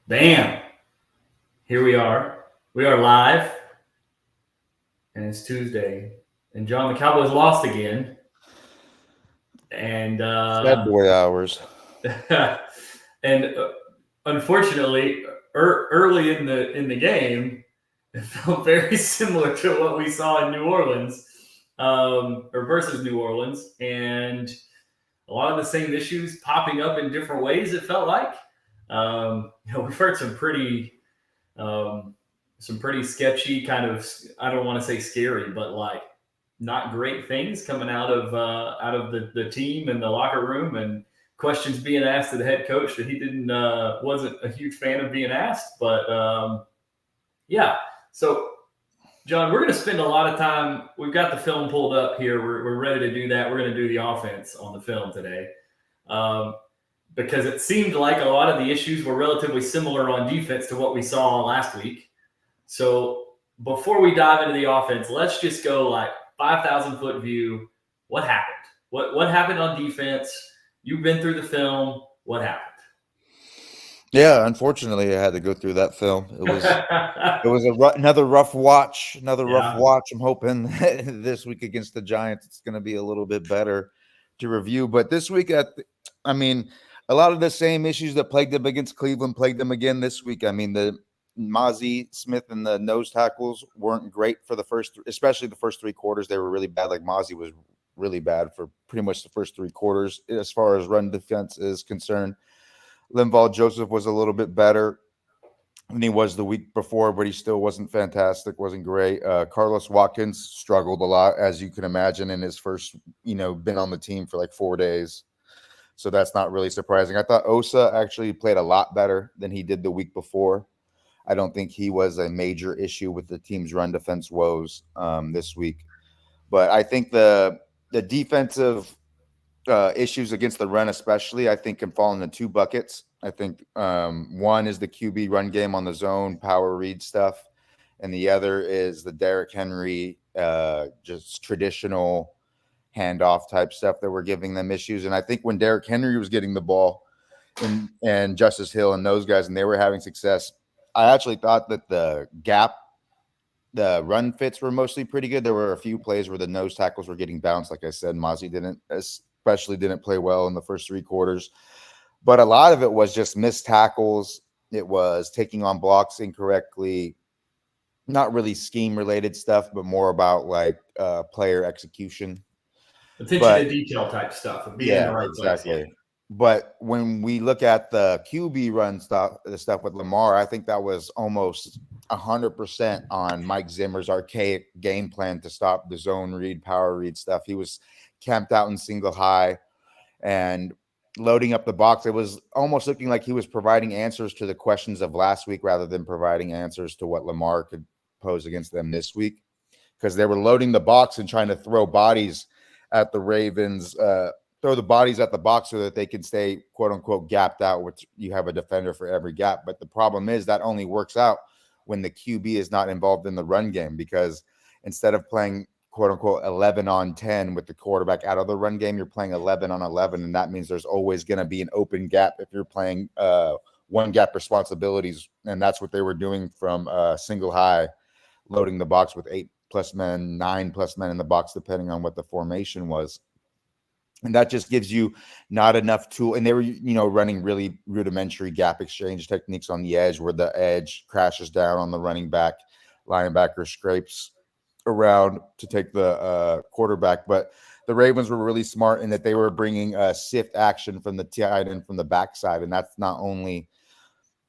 Bam! Here we are. We are live, and it's Tuesday. And John, the Cowboys lost again. And Sad boy hours. and unfortunately, early in the game, it felt very similar to what we saw in New Orleans, or versus New Orleans, and a lot of the same issues popping up in different ways. It felt like. We've heard um, some pretty sketchy kind of, I don't want to say scary, but like not great things coming out of the team and the locker room, and questions being asked to the head coach that he didn't wasn't a huge fan of being asked. But yeah, so John, we're going to spend a lot of time. We've got the film pulled up here. We're ready to do that. We're going to do the offense on the film today. Um, because it seemed like a lot of the issues were relatively similar on defense to what we saw last week. So before we dive into the offense, let's just go like 5,000 foot view. What happened? What happened on defense? You've been through the film. What Yeah, unfortunately, I had to go through that film. It was happened? it was another rough watch. Another rough Yeah. watch. I'm hoping this week against the Giants, it's going to be a little bit better to review. But this week, I mean, a lot of the same issues that plagued them against Cleveland plagued them again this week. I mean, the Mozzie Smith and the nose tackles weren't great for the first, especially the first three quarters. They were really bad. Like Mozzie was really bad for pretty much the first three quarters as far as run defense is concerned. Linval Joseph was a little bit better than he was the week before, but he still wasn't fantastic, wasn't great. Carlos Watkins struggled a lot, as you can imagine, in his first, been on the team for like 4 days. So that's not really surprising. I thought Osa actually played a lot better than he did the week before. I don't think he was a major issue with the team's run defense woes this week. But I think the defensive issues against the run, especially, I think can fall into two buckets. I think one is the QB run game on the zone, power read stuff, and the other is the Derrick Henry, just traditional handoff type stuff that we're giving them issues. And I think when Derrick Henry was getting the ball and Justice Hill and those guys, and they were having success, I actually thought that the run fits were mostly pretty good. There were a few plays where the nose tackles were getting bounced. Like I said, Mozzie especially didn't play well in the first three quarters. But a lot of it was just missed tackles. It was taking on blocks incorrectly, not really scheme related stuff, but more about like player execution. Attention to But detail type stuff of being in the yeah, right place. Yeah. exactly. But when we look at the QB run stuff, the stuff with Lamar, I think that was almost 100% on Mike Zimmer's archaic game plan to stop the zone read, power read stuff. He was camped out in single high and loading up the box. It was almost looking like he was providing answers to the questions of last week rather than providing answers to what Lamar could pose against them this week, because they were loading the box and trying to throw bodies at the Ravens, throw the bodies at the box so that they can stay quote unquote gapped out, which you have a defender for every gap. But the problem is that only works out when the QB is not involved in the run game, because instead of playing quote unquote 11 on 10 with the quarterback out of the run game, you're playing 11 on 11. And that means there's always going to be an open gap if you're playing one gap responsibilities. And that's what they were doing from single high, loading the box with 8+ men, 9+ men in the box, depending on what the formation was. And that just gives you not enough tool. And they were, running really rudimentary gap exchange techniques on the edge, where the edge crashes down on the running back, linebacker scrapes around to take the quarterback. But the Ravens were really smart in that they were bringing sift action from the tight end from the backside. And that's not only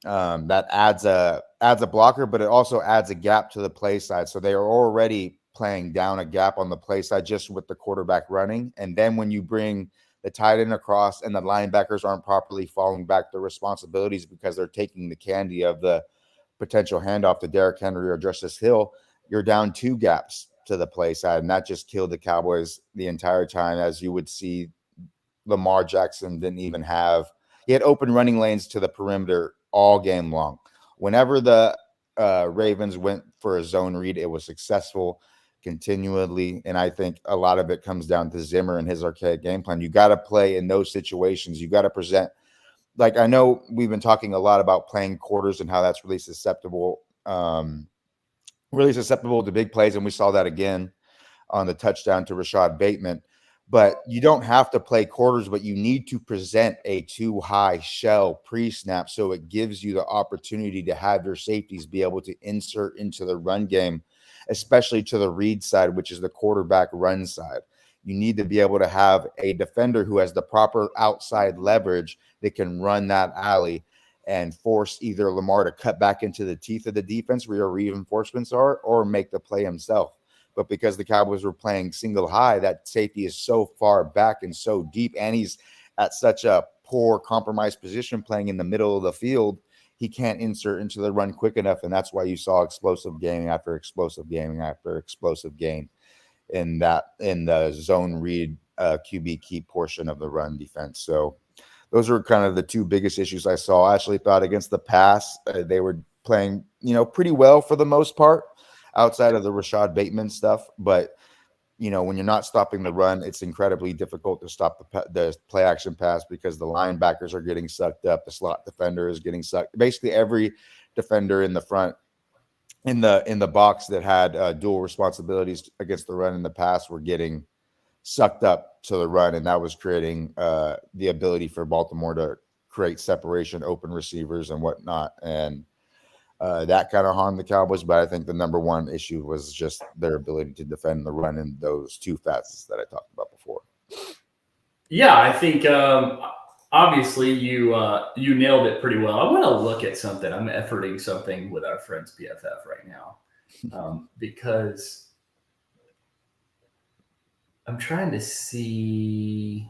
that adds a blocker, but it also adds a gap to the play side. So they are already playing down a gap on the play side just with the quarterback running. And then when you bring the tight end across and the linebackers aren't properly falling back their responsibilities because they're taking the candy of the potential handoff to Derrick Henry or Justice Hill, you're down two gaps to the play side. And that just killed the Cowboys the entire time. As you would see, Lamar Jackson didn't even have, he had open running lanes to the perimeter all game long. Whenever the Ravens went for a zone read, it was successful continually. And I think a lot of it comes down to Zimmer and his archaic game plan. You got to play in those situations. You got to present like, I know we've been talking a lot about playing quarters and how that's really susceptible to big plays, and we saw that again on the touchdown to Rashad Bateman. But you don't have to play quarters, but you need to present a too high shell pre-snap so it gives you the opportunity to have your safeties be able to insert into the run game, especially to the read side, which is the quarterback run side. You need to be able to have a defender who has the proper outside leverage that can run that alley and force either Lamar to cut back into the teeth of the defense where your reinforcements are, or make the play himself. But because the Cowboys were playing single high, that safety is so far back and so deep, and he's at such a poor compromised position playing in the middle of the field, he can't insert into the run quick enough. And that's why you saw explosive game after explosive game after explosive game in the zone read QB keep portion of the run defense. So those are kind of the two biggest issues I saw. I actually thought against the pass, they were playing, pretty well for the most part, outside of the Rashad Bateman stuff. But, when you're not stopping the run, it's incredibly difficult to stop the play action pass because the linebackers are getting sucked up. The slot defender is getting sucked. Basically, every defender in the front, in the box that had dual responsibilities against the run and the pass were getting sucked up to the run, and that was creating the ability for Baltimore to create separation, open receivers and whatnot. And that kind of harmed the Cowboys, but I think the number one issue was just their ability to defend the run in those two facets that I talked about before. Yeah, I think obviously you nailed it pretty well. I want to look at something. I'm efforting something with our friends PFF right now because I'm trying to see.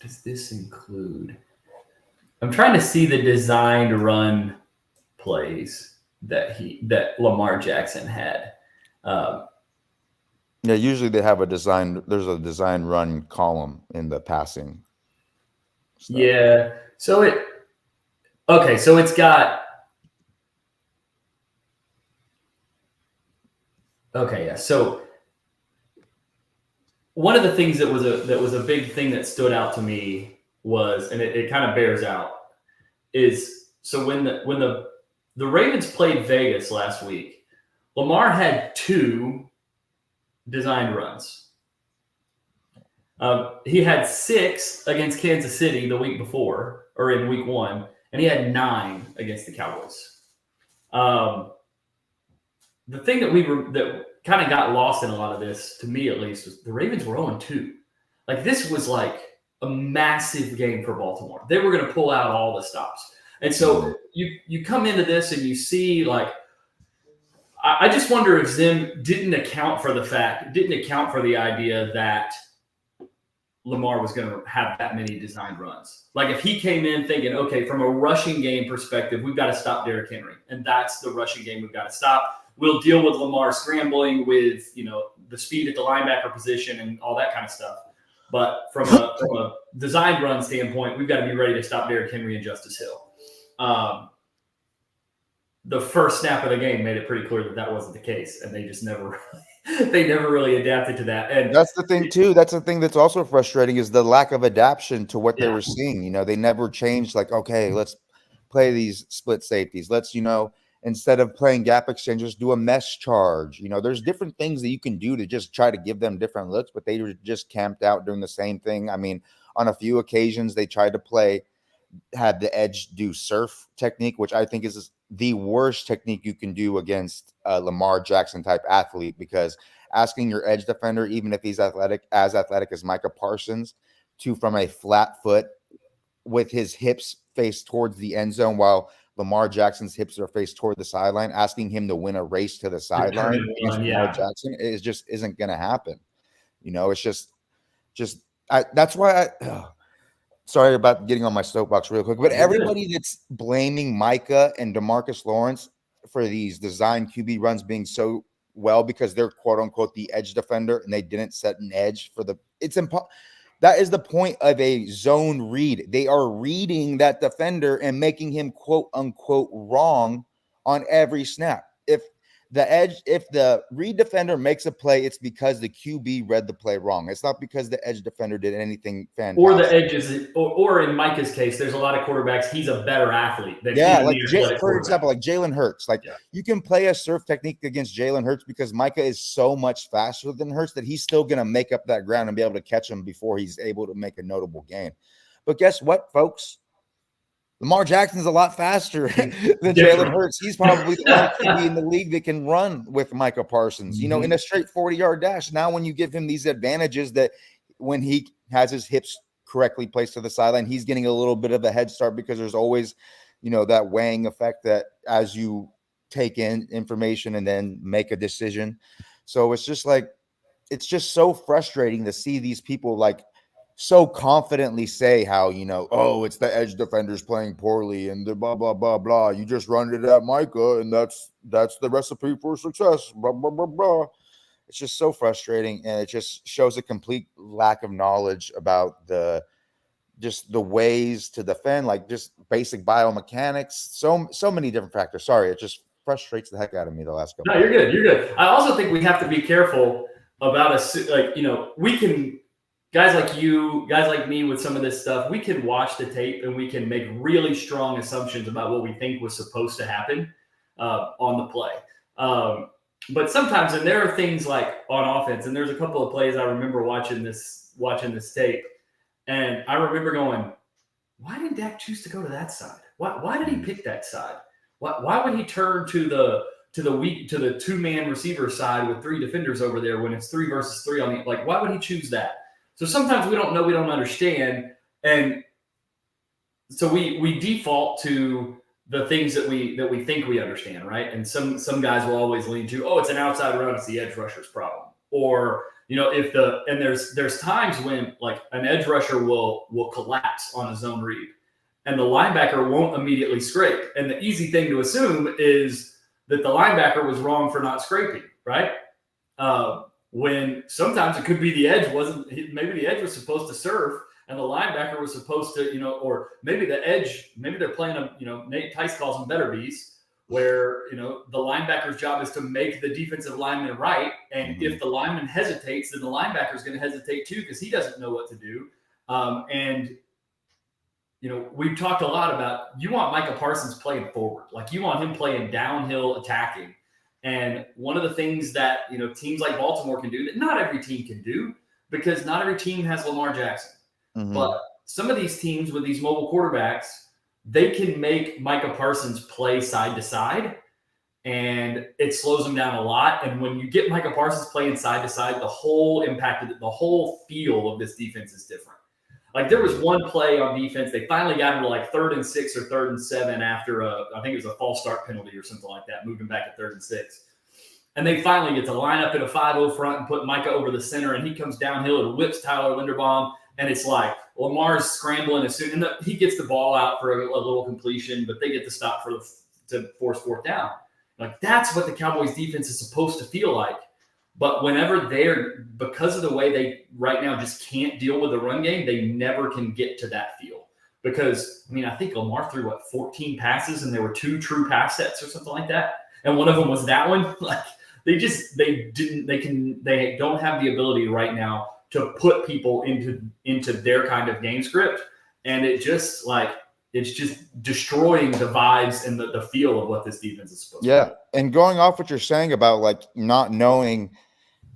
Does this include? I'm trying to see the designed run plays that Lamar Jackson had. Yeah, usually they have there's a design run column in the passing stuff. Yeah. So it's got. Okay, yeah. So one of the things that was a big thing that stood out to me was, and it kind of bears out, is so when the Ravens played Vegas last week, Lamar had 2 designed runs. He had 6 against Kansas City the week before, or in week 1, and he had 9 against the Cowboys. The thing that kind of got lost in a lot of this, to me at least, was the Ravens were 0-2. Like, this was like a massive game for Baltimore. They were going to pull out all the stops. And so you come into this and you see, like, I just wonder if Zim didn't account for the idea that Lamar was going to have that many designed runs. Like, if he came in thinking, okay, from a rushing game perspective, we've got to stop Derrick Henry, and that's the rushing game we've got to stop. We'll deal with Lamar scrambling with, the speed at the linebacker position and all that kind of stuff. But from a designed run standpoint, we've got to be ready to stop Derrick Henry and Justice Hill. The first snap of the game made it pretty clear that wasn't the case, and they just never really adapted to that. And that's the thing too. That's the thing that's also frustrating, is the lack of adaptation to what they were seeing. They never changed. Like, okay, let's play these split safeties. Let's, instead of playing gap exchanges, do a mesh charge. There's different things that you can do to just try to give them different looks, but they were just camped out doing the same thing. I mean, on a few occasions they tried to had the edge do surf technique, which I think is the worst technique you can do against a Lamar Jackson type athlete, because asking your edge defender, even if he's as athletic as Micah Parsons, to, from a flat foot with his hips faced towards the end zone while Lamar Jackson's hips are faced toward the sideline, asking him to win a race to the sideline against Lamar Jackson isn't going to happen. It's just that's why sorry about getting on my soapbox real quick, but everybody that's blaming Micah and DeMarcus Lawrence for these design QB runs being so well because they're quote unquote the edge defender and they didn't set an edge for that is the point of a zone read. They are reading that defender and making him quote unquote wrong on every snap. If the edge, if the read defender makes a play, it's because the QB read the play wrong. It's not because the edge defender did anything fantastic. Or the edges, or in Micah's case, there's a lot of quarterbacks. He's a better athlete than like for example, like Jalen Hurts. Like you can play a surf technique against Jalen Hurts because Micah is so much faster than Hurts that he's still going to make up that ground and be able to catch him before he's able to make a notable gain. But guess what, folks? Lamar Jackson's a lot faster than Jalen Hurts. He's probably the only QB in the league that can run with Micah Parsons, you know, in a straight 40-yard dash. Now, when you give him these advantages that when he has his hips correctly placed to the sideline, he's getting a little bit of a head start because there's always, you know, that weighing effect that as you take in information and then make a decision. So it's just like, it's just so frustrating to see these people like so confidently say how, you know, oh, it's the edge defenders playing poorly and the blah, blah, blah, blah. You just run it at Micah and that's the recipe for success, blah, blah, blah, blah. It's just so frustrating. And it just shows a complete lack of knowledge about the ways to defend, like just basic biomechanics, so many different factors. Sorry, it just frustrates the heck out of me the last couple. No, you're good. You're good. I also think we have to be careful about like, you know, we can, guys like you, guys like me with some of this stuff, we can watch the tape and we can make really strong assumptions about what we think was supposed to happen on the play. But sometimes, and there are things like on offense, and there's a couple of plays I remember watching this tape, and I remember going, why did Dak choose to go to that side? Why did he pick that side? Why would he turn to the two-man receiver side with three defenders over there when it's 3 versus 3 on the, like, why would he choose that? So sometimes we don't know, we don't understand. And so we default to the things that we think we understand, right? And some guys will always lean to, oh, it's an outside run, it's the edge rusher's problem. Or, you know, there's times when like an edge rusher will collapse on a zone read and the linebacker won't immediately scrape. And the easy thing to assume is that the linebacker was wrong for not scraping, right? When sometimes it could be the edge maybe the edge was supposed to surf and the linebacker was supposed to, you know, or maybe the edge, maybe they're playing a, you know, Nate Tice calls them better beasts, where, you know, the linebacker's job is to make the defensive lineman right. And if the lineman hesitates, then the linebacker is going to hesitate too, because he doesn't know what to do. And, you know, we've talked a lot about, you want Micah Parsons playing forward. Like you want him playing downhill attacking. And one of the things that, you know, teams like Baltimore can do that not every team can do, because not every team has Lamar Jackson. But some of these teams with these mobile quarterbacks, they can make Micah Parsons play side to side, and it slows him down a lot. And when you get Micah Parsons playing side to side, the whole feel of this defense is different. Like there was one play on defense, they finally got him to like 3rd and 6 or 3rd and 7 after I think it was a false start penalty or something like that, moving back at 3rd and 6. And they finally get to line up in a 5-0 front and put Micah over the center, and he comes downhill and whips Tyler Linderbaum. And it's like Lamar's scrambling as soon, and he gets the ball out for a little completion, but they get to stop to force 4th down. Like that's what the Cowboys defense is supposed to feel like. But whenever because of the way they right now just can't deal with the run game, they never can get to that feel. Because, I mean, I think Lamar threw 14 passes and there were 2 true pass sets or something like that. And one of them was that one. Like they don't have the ability right now to put people into their kind of game script. And it's just destroying the vibes and the feel of what this defense is supposed to be. Yeah. And going off what you're saying about like not knowing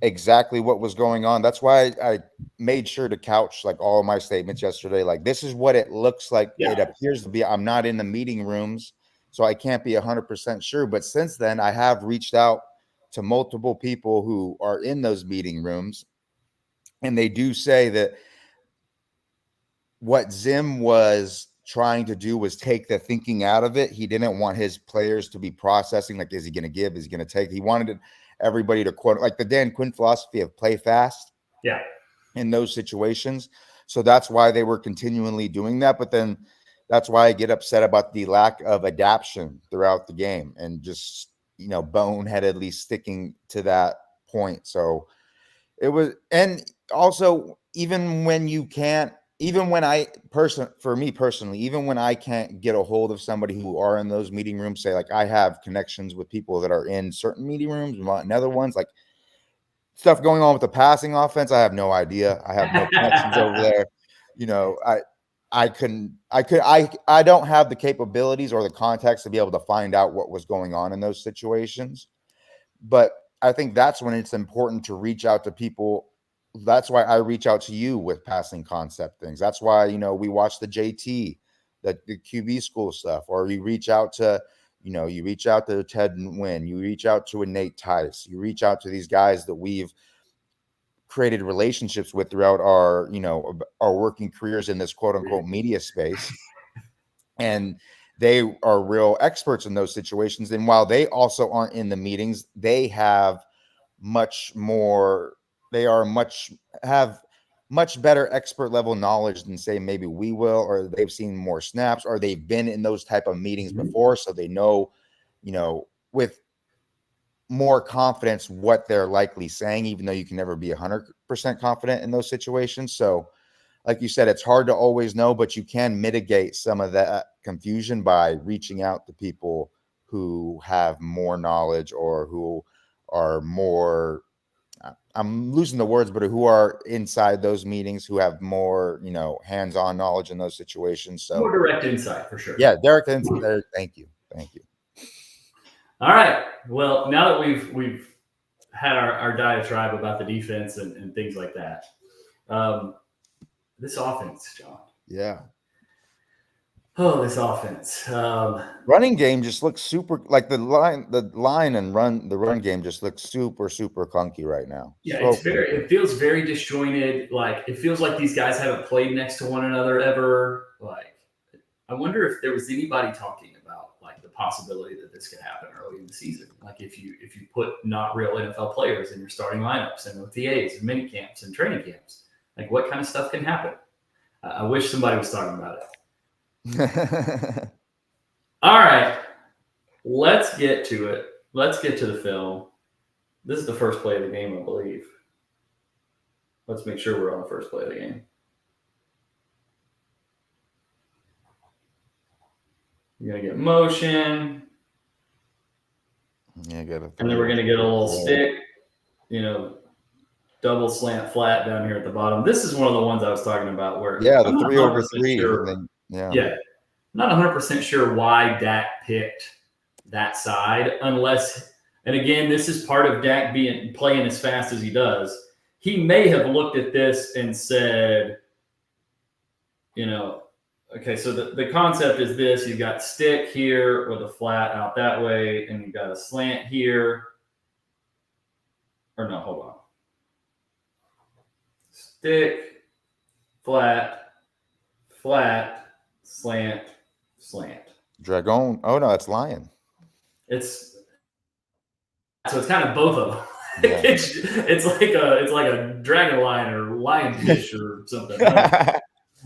exactly what was going on, that's why I made sure to couch like all of my statements yesterday. Like this is what it looks like. Yeah. It appears to be. I'm not in the meeting rooms, so I can't be 100% sure. But since then, I have reached out to multiple people who are in those meeting rooms. And they do say that what Zim was trying to do was take the thinking out of it. He didn't want his players to be processing, like, is he going to give? Is he going to take? He wanted everybody to quote, like the Dan Quinn philosophy of play fast. Yeah. In those situations. So that's why they were continually doing that. But then that's why I get upset about the lack of adaptation throughout the game and just, you know, boneheadedly sticking to that point. So it was, and also even when you can't even when for me personally, even when I can't get a hold of somebody who are in those meeting rooms, say like I have connections with people that are in certain meeting rooms and other ones, like stuff going on with the passing offense, I have no idea. I have no connections over there. You know, I don't have the capabilities or the context to be able to find out what was going on in those situations. But I think that's when it's important to reach out to people. That's why I reach out to you with passing concept things. That's why, we watch the JT, the QB school stuff, or you reach out to Ted and Wynn, you reach out to a Nate Titus, you reach out to these guys that we've created relationships with throughout our working careers in this quote unquote media space. And they are real experts in those situations. And while they also aren't in the meetings, they have much more, they are have much better expert level knowledge than say maybe we will, or they've seen more snaps, or they've been in those type of meetings before. So they know, with more confidence what they're likely saying, even though you can never be 100% confident in those situations. So like you said, it's hard to always know, but you can mitigate some of that confusion by reaching out to people who have more knowledge, or who are more, I'm losing the words, but who are inside those meetings, who have more, hands-on knowledge in those situations. So more direct insight for sure. Yeah, Derek, thank you. All right. Well, now that we've had our diatribe about the defense and things like that, this offense, John. Yeah. Oh, this offense. Running game just looks super, like the run game just looks super, super clunky right now. Yeah, So it feels very disjointed. Like it feels like these guys haven't played next to one another ever. Like I wonder if there was anybody talking about like the possibility that this could happen early in the season. Like if you put not real NFL players in your starting lineups and OTAs and mini camps and training camps, like what kind of stuff can happen? I wish somebody was talking about it. All right, let's get to it. Let's get to the film. This is the first play of the game, I believe. Let's make sure we're on the first play of the game. You're going to get motion. Yeah, and then we're going to get a little stick, double slant flat down here at the bottom. This is one of the ones I was talking about where the 3/3. Sure, not 100% sure why Dak picked that side, unless, and again, this is part of Dak playing as fast as he does. He may have looked at this and said, okay, so the concept is this: you've got stick here with a flat out that way, and you've got a slant here. Or no, hold on. Stick, flat, slant, slant. Dragon. Oh no, it's lion. So it's kind of both of them. Yeah. it's like a dragon lion or lionfish or something.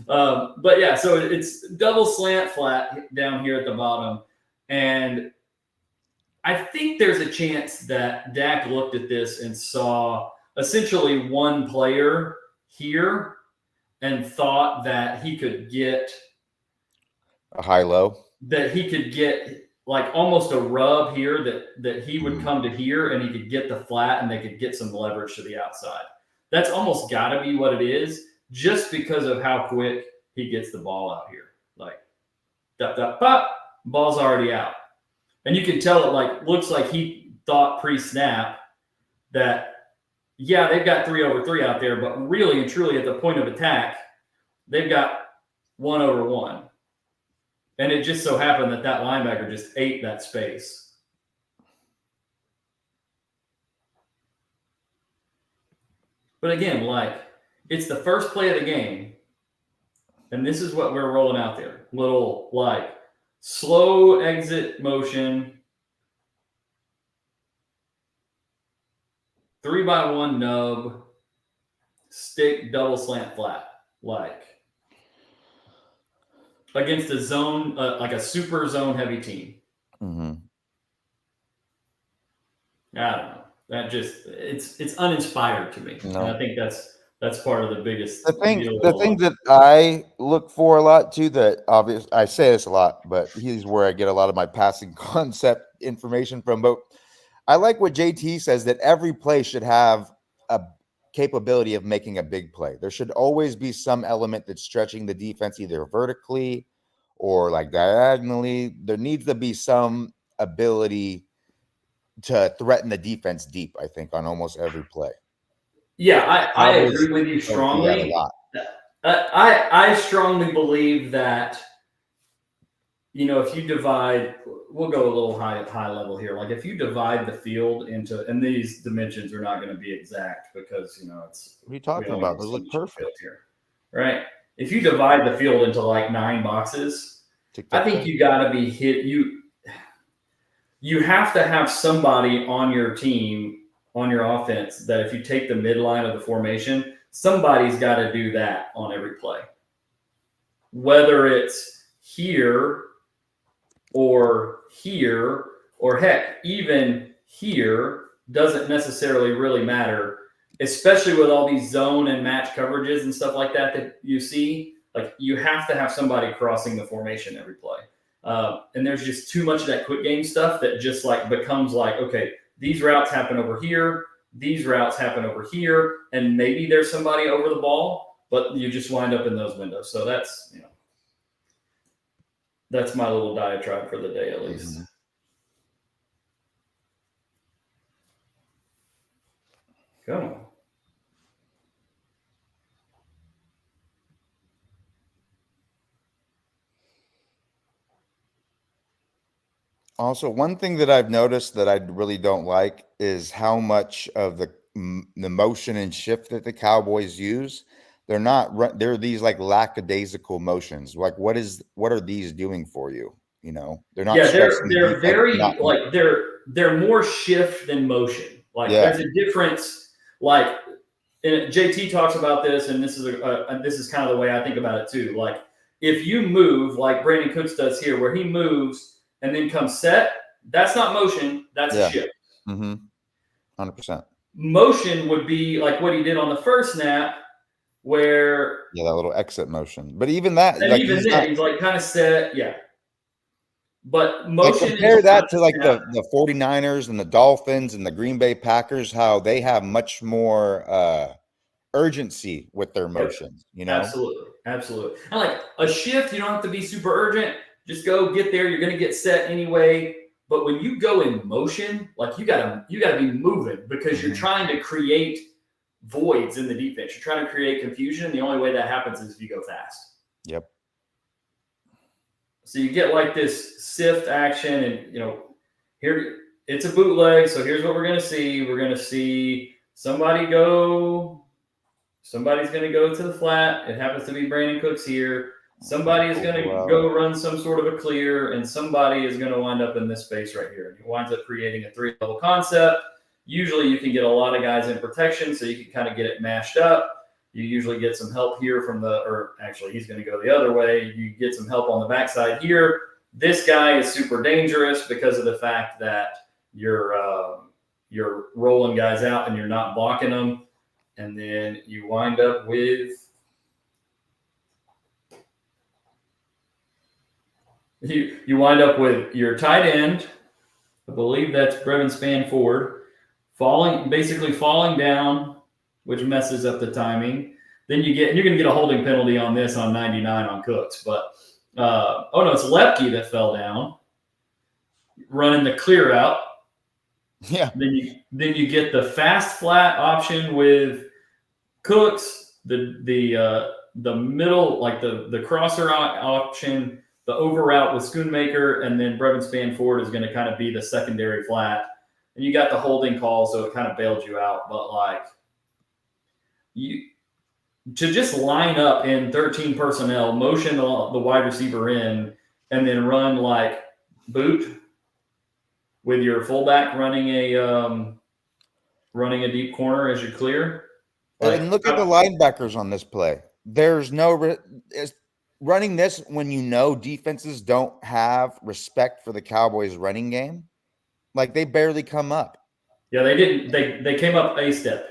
But yeah, so it's double slant flat down here at the bottom, and I think there's a chance that Dak looked at this and saw essentially one player here and thought that he could get a high-low, that he could get like almost a rub here, that he would come to here and he could get the flat and they could get some leverage to the outside. That's almost got to be what it is, just because of how quick he gets the ball out here. Like, pop, ball's already out. And you can tell it looks like he thought pre-snap that, yeah, they've got 3/3 out there, but really and truly at the point of attack, they've got 1/1. And it just so happened that linebacker just ate that space. But again, it's the first play of the game, and this is what we're rolling out there. Little, slow exit motion, 3x1 nub, stick, double slant flat, against a zone, like a super zone heavy team. Mm-hmm. I don't know. That just it's uninspired to me. No. And I think that's That's part of the biggest The thing, deal. the thing that I look for a lot too, that obvious, I say this a lot, but here's where I get a lot of my passing concept information from. But I like what JT says, that every play should have a capability of making a big play. There should always be some element that's stretching the defense either vertically or like diagonally. There needs to be some ability to threaten the defense deep, I think, on almost every play. Yeah, I Cowboys agree with you don't do that a strongly. lot. I strongly believe that, if you divide, we'll go a little high level here. Like if you divide the field into, and these dimensions are not going to be exact because it's What are you we talking only about? have Those so look much of the field perfect. here, right? If you divide the field into like 9 boxes, I think Tic-tac-toe. you got to be hit. You have to have somebody on your team, on your offense, that if you take the midline of the formation, somebody's got to do that on every play. Whether it's here or here, or heck, even here, doesn't necessarily really matter, especially with all these zone and match coverages and stuff like that you see. Like you have to have somebody crossing the formation every play. And there's just too much of that quick game stuff that just like becomes like, okay, these routes happen over here, these routes happen over here, and maybe there's somebody over the ball, but you just wind up in those windows. So that's my little diatribe for the day, at least. Mm-hmm. Come on. Also, one thing that I've noticed that I really don't like is how much of the motion and shift that the Cowboys use. They're these like lackadaisical motions. Like what are these doing for you? They're not Yeah, stretching the they're defense. very like they're more shift than motion. Like Yeah. there's a difference. Like and JT talks about this, and this is kind of the way I think about it too. Like if you move like Brandon Cooks does here, where he moves and then comes set, that's not motion. That's a shift. 100%. Motion would be like what he did on the first snap, where that little exit motion. But even that, and like even then he's like kind of set, yeah. But like motion compare is that to like the 49ers and the Dolphins and the Green Bay Packers, how they have much more urgency with their motions, Absolutely. And like a shift, you don't have to be super urgent. Just go get there. You're going to get set anyway. But when you go in motion, like you gotta be moving because you're trying to create voids in the defense. You're trying to create confusion. The only way that happens is if you go fast. Yep. So you get like this sift action, and here it's a bootleg. So here's what we're going to see. We're going to see somebody's going to go to the flat. It happens to be Brandon Cooks here. Somebody is going to go run some sort of a clear, and somebody is going to wind up in this space right here. And he winds up creating a 3-level concept. Usually you can get a lot of guys in protection, so you can kind of get it mashed up. You usually get some help here or actually he's going to go the other way. You get some help on the backside here. This guy is super dangerous because of the fact that you're rolling guys out and you're not blocking them. And then you wind up with your tight end. I believe that's Brevin Spanford basically falling down, which messes up the timing. Then you're going to get a holding penalty on this on 99 on Cooks. But no, it's Lepke that fell down, running the clear out. Yeah. Then you get the fast flat option with Cooks, the middle, like the crosser option, the over route with Schoonmaker, and then Brevin Spanford is going to kind of be the secondary flat. And you got the holding call, so it kind of bailed you out. But like to just line up in 13 personnel, motion the wide receiver in, and then run like boot with your fullback running a deep corner as your clear. And look at the linebackers on this play. There's no running this when defenses don't have respect for the Cowboys' running game. Like they barely come up. Yeah, they didn't. They came up a step.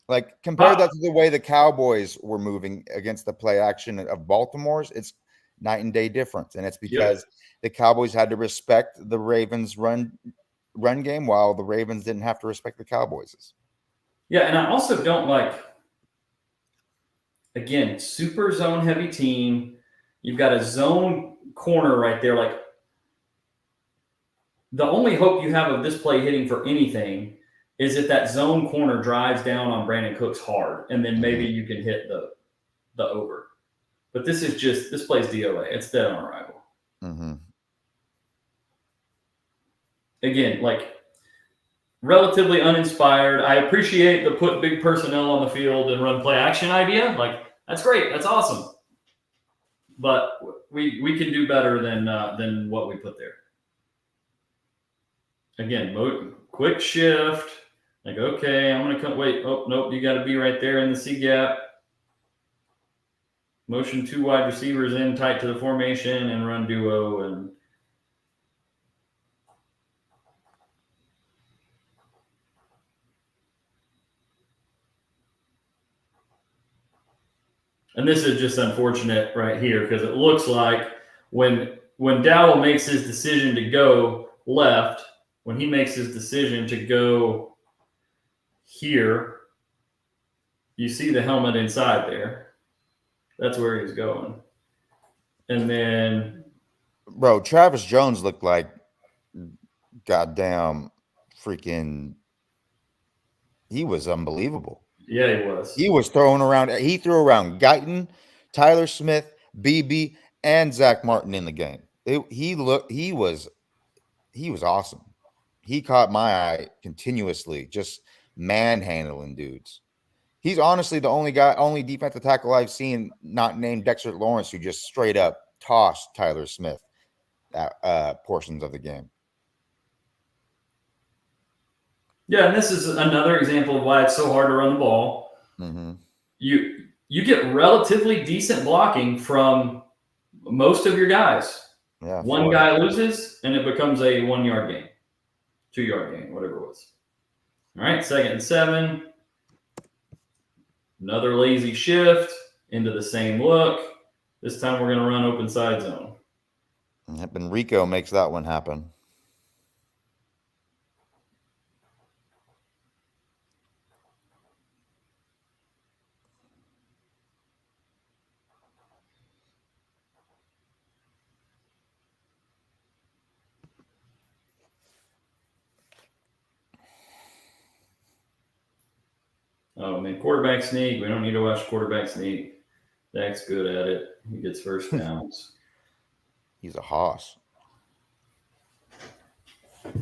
Like, compare that to the way the Cowboys were moving against the play action of Baltimore's. It's night and day difference, and it's because the Cowboys had to respect the Ravens' run game, while the Ravens didn't have to respect the Cowboys'. Yeah, and I also don't like, again, super zone heavy team. You've got a zone corner right there. Like, the only hope you have of this play hitting for anything is if that zone corner drives down on Brandon Cooks hard, and then maybe you can hit the over. But this play's DOA. It's dead on arrival. Mm-hmm. Again, like, relatively uninspired. I appreciate the put big personnel on the field and run play action idea. Like, that's great. That's awesome. But we can do better than what we put there. Again, quick shift. Like, okay, I'm going to come. Wait, oh, nope, you got to be right there in the C gap. Motion 2 wide receivers in tight to the formation and run duo. And this is just unfortunate right here because it looks like when Dowell makes his decision to go left, when he makes his decision to go here, you see the helmet inside there. That's where he's going. And then, bro, Travis Jones looked like goddamn freaking. He was unbelievable. Yeah, he was. He was throwing around. He threw around Guyton, Tyler Smith, BB, and Zach Martin in the game. He was awesome. He caught my eye continuously, just manhandling dudes. He's honestly the only defensive tackle I've seen not named Dexter Lawrence who just straight up tossed Tyler Smith at portions of the game. Yeah, and this is another example of why it's so hard to run the ball. Mm-hmm. You get relatively decent blocking from most of your guys. Yeah, one guy loses, and it becomes a 1 yard gain, 2 yard gain, whatever it was. All right, 2nd and 7. Another lazy shift into the same look. This time we're going to run open side zone. Yep, and Rico makes that one happen. Oh, man, quarterback sneak. We don't need to watch quarterback sneak. Dak's good at it. He gets first downs. He's a hoss. All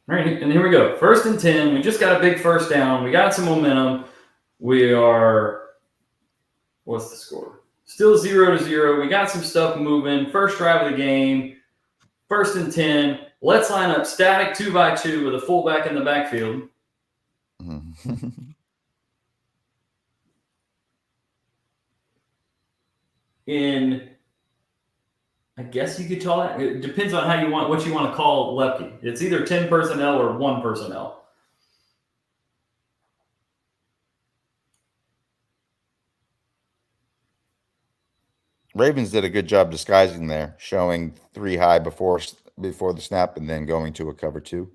right, and here we go. 1st and 10. We just got a big first down. We got some momentum. We are, what's the score? Still 0-0. We got some stuff moving. First drive of the game. 1st and 10. Let's line up static 2x2 with a fullback in the backfield. In, I guess you could call it. It depends on what you want to call Lepke. It's either 10 personnel or 1 personnel. Ravens did a good job disguising there, showing 3 high before the snap and then going to a cover 2.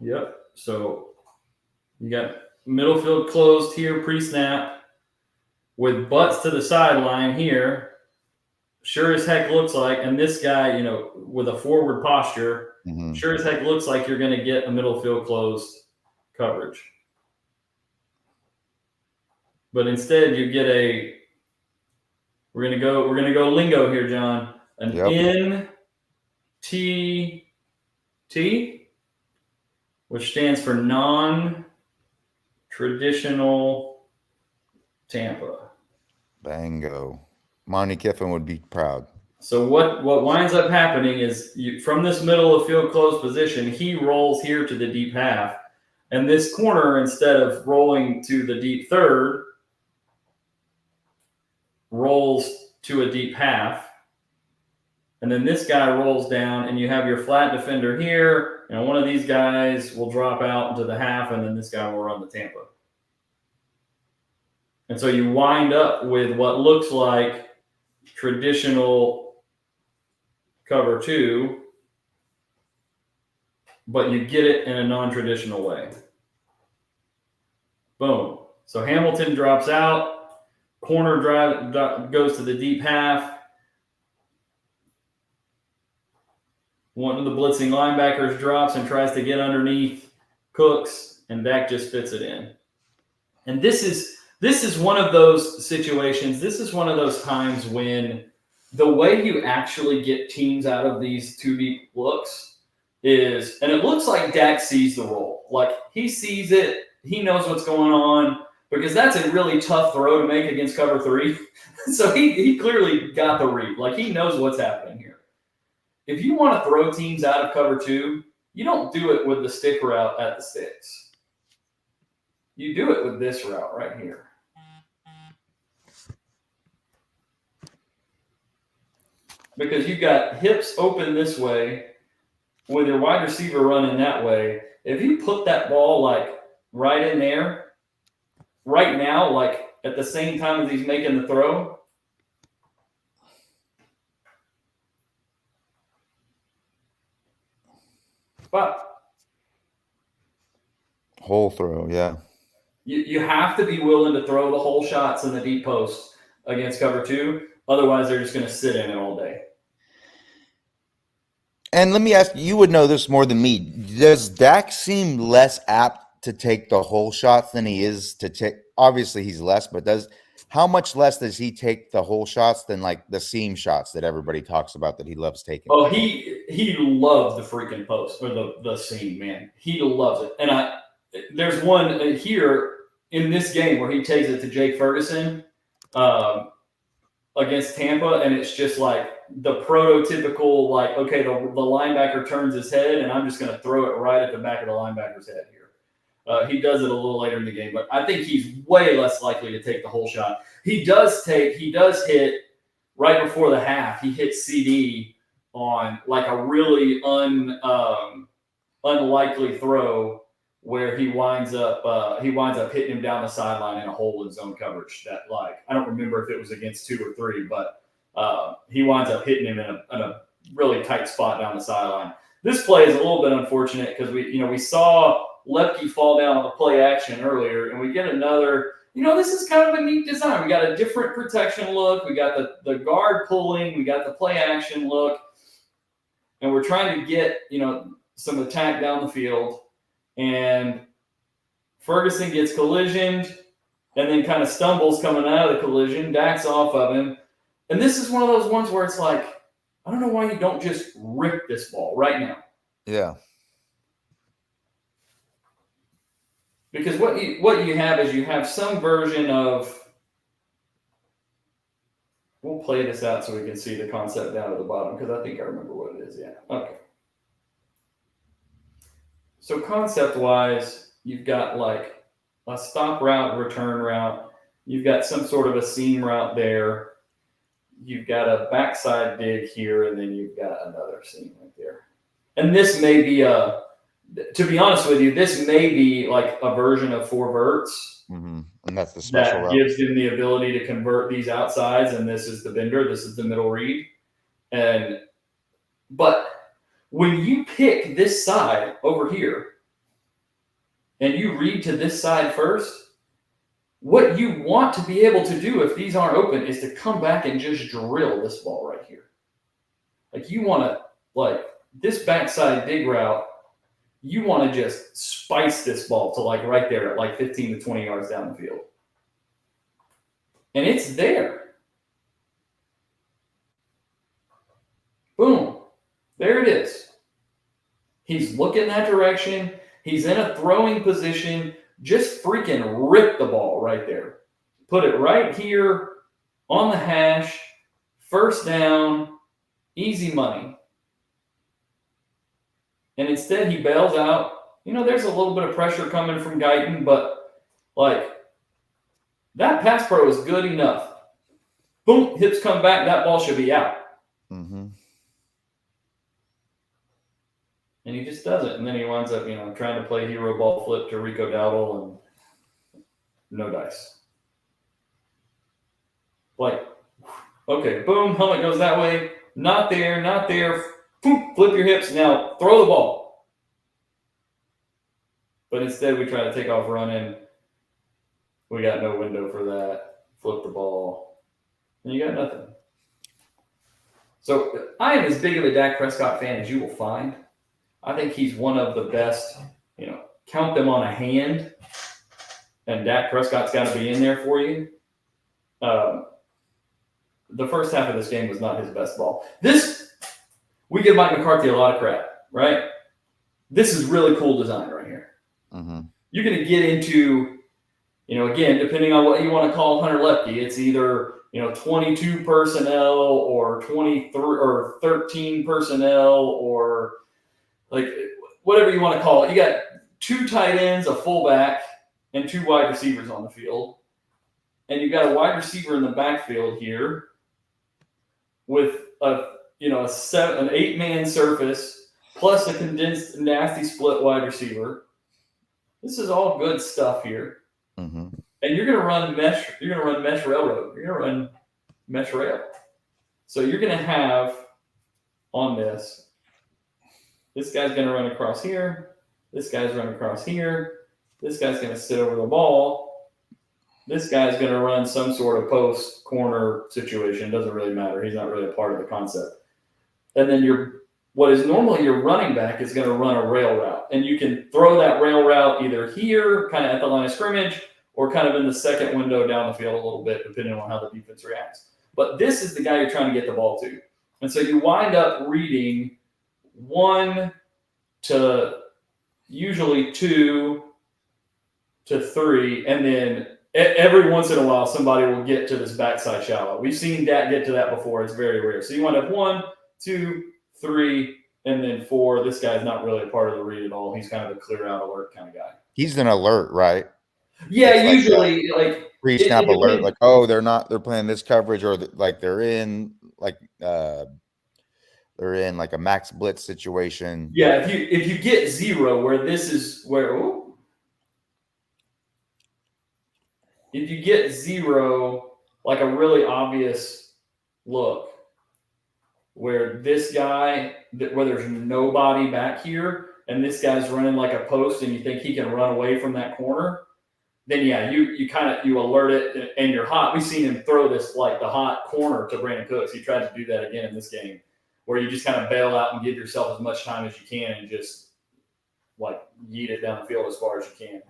Yep. So you got middle field closed here pre-snap with butts to the sideline here. Sure as heck looks like, and this guy, with a forward posture, sure as heck looks like you're going to get a middle field closed coverage. But instead you get we're gonna go lingo here, John. An NTT, which stands for non-traditional Tampa. Bango. Monty Kiffin would be proud. So what winds up happening is from this middle of field closed position, he rolls here to the deep half. And this corner, instead of rolling to the deep third, rolls to a deep half. And then this guy rolls down, and you have your flat defender here, one of these guys will drop out into the half, and then this guy will run the Tampa. And so you wind up with what looks like traditional cover 2, but you get it in a non-traditional way. Boom. So Hamilton drops out, corner drive goes to the deep half. One of the blitzing linebackers drops and tries to get underneath Cooks, and Dak just fits it in. And this is one of those situations. This is one of those times when the way you actually get teams out of these 2 deep looks is, and it looks like Dak sees the role. Like, he sees it. He knows what's going on, because that's a really tough throw to make against cover 3. So he clearly got the read. Like, he knows what's happening here. If you want to throw teams out of cover 2, you don't do it with the stick route at the sticks. You do it with this route right here. Because you've got hips open this way with your wide receiver running that way. If you put that ball like right in there, right now, like at the same time as he's making the throw, but whole throw, yeah. You have to be willing to throw the whole shots in the deep post against cover 2. Otherwise, they're just going to sit in it all day. And let me ask you, would know this more than me. Does Dak seem less apt to take the whole shots than he is to take? Obviously, he's less, but how much less does he take the whole shots than like the seam shots that everybody talks about that he loves taking? Oh, he loves the freaking post or the seam, man. He loves it. And there's one here in this game where he takes it to Jake Ferguson against Tampa, and it's just like the prototypical, like, okay, the linebacker turns his head, and I'm just going to throw it right at the back of the linebacker's head here. He does it a little later in the game, but I think he's way less likely to take the whole shot. He does hit right before the half. He hits CD on like a really unlikely throw where he winds up hitting him down the sideline in a hole in zone coverage. That, like, I don't remember if it was against 2 or 3, but he winds up hitting him in a really tight spot down the sideline. This play is a little bit unfortunate because we saw Lepke fall down on the play action earlier, and we get another. This is kind of a neat design. We got a different protection look. We got the guard pulling. We got the play action look, and we're trying to get some attack down the field. And Ferguson gets collisioned and then kind of stumbles coming out of the collision. Dak's off of him. And this is one of those ones where it's like, I don't know why you don't just rip this ball right now. Yeah. Because what you have is you have some version of, we'll play this out so we can see the concept down at the bottom, because I think I remember what it is. Yeah. Okay. So concept-wise, you've got like a stop route, return route. You've got some sort of a seam route there. You've got a backside dig here, and then you've got another seam right there. And this may be to be honest with you, this may be like a version of 4 verts. Mm-hmm. And that's the special that route. Gives him the ability to convert these outsides, and this is the bender, this is the middle read. But when you pick this side over here and you read to this side first, what you want to be able to do if these aren't open is to come back and just drill this ball right here. Like, you want to, like, this backside dig route, you want to just spice this ball to like right there at like 15 to 20 yards down the field. And it's there. Boom. There it is. He's looking that direction. He's in a throwing position. Just freaking rip the ball right there. Put it right here on the hash. First down. Easy money. And instead he bails out. There's a little bit of pressure coming from Guyton, but like, that pass pro is good enough. Boom, hips come back. That ball should be out. Mm-hmm. And And he just doesn't. And then he winds up, trying to play hero ball flip to Rico Dowdle and no dice. Like, okay, boom, helmet goes that way. Not there, not there. Boom, flip your hips. Now throw the ball. But instead, we try to take off running. We got no window for that. Flip the ball. And you got nothing. So I am as big of a Dak Prescott fan as you will find. I think he's one of the best, count them on a hand. And Dak Prescott's got to be in there for you. The first half of this game was not his best ball. We give Mike McCarthy a lot of crap, right? This is really cool design right here. Mm-hmm. You're going to get into, again, depending on what you want to call Hunter Lepke, it's either, 22 personnel or 23 or 13 personnel or like whatever you want to call it. You got 2 tight ends, a fullback, and 2 wide receivers on the field. And you've got a wide receiver in the backfield here with an 8-man surface plus a condensed nasty split wide receiver. This is all good stuff here. Mm-hmm. And you're going to run mesh. You're going to run mesh railroad. You're going to run mesh rail. So you're going to have on this guy's going to run across here. This guy's running across here. This guy's going to sit over the ball. This guy's going to run some sort of post corner situation. Doesn't really matter. He's not really a part of the concept. And then what is normally your running back is going to run a rail route. And you can throw that rail route either here, kind of at the line of scrimmage, or kind of in the second window down the field a little bit, depending on how the defense reacts. But this is the guy you're trying to get the ball to. And so you wind up reading 1 to usually 2 to 3, and then every once in a while somebody will get to this backside shallow. We've seen Dak get to that before. It's very rare. So you wind up 1, 2, 3, and then 4. This guy's not really a part of the read at all. He's kind of a clear out alert kind of guy. He's an alert, right? Yeah, it's usually like pre-snap alert, like, oh, they're playing this coverage, or like they're in like a max blitz situation. Yeah, if you get 0, where this is where if you get 0, like a really obvious look where this guy, where there's nobody back here, and this guy's running like a post, and you think he can run away from that corner, then yeah, you alert it, and you're hot. We've seen him throw this like the hot corner to Brandon Cooks. He tried to do that again in this game, where you just kind of bail out and give yourself as much time as you can and just like yeet it down the field as far as you can.